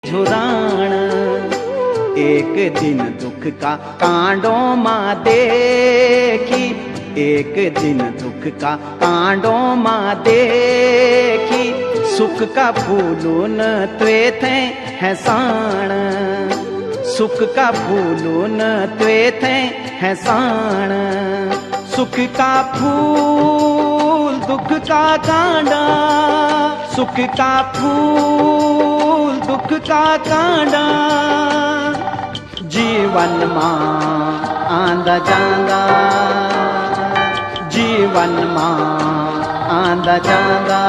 झुराण। एक दिन दुख का कांडों माँ देखी, एक दिन दुख का कांडों माँ देखी, सुख का फूलून त्वे थे है साण, सुख का फूलून त्वे थे है साण। सुख का फूल दुख का कांडा, सुख का फूल दुख का कांडा, जीवन मां आंदा जांदा, जीवन मां आंदा जांदा।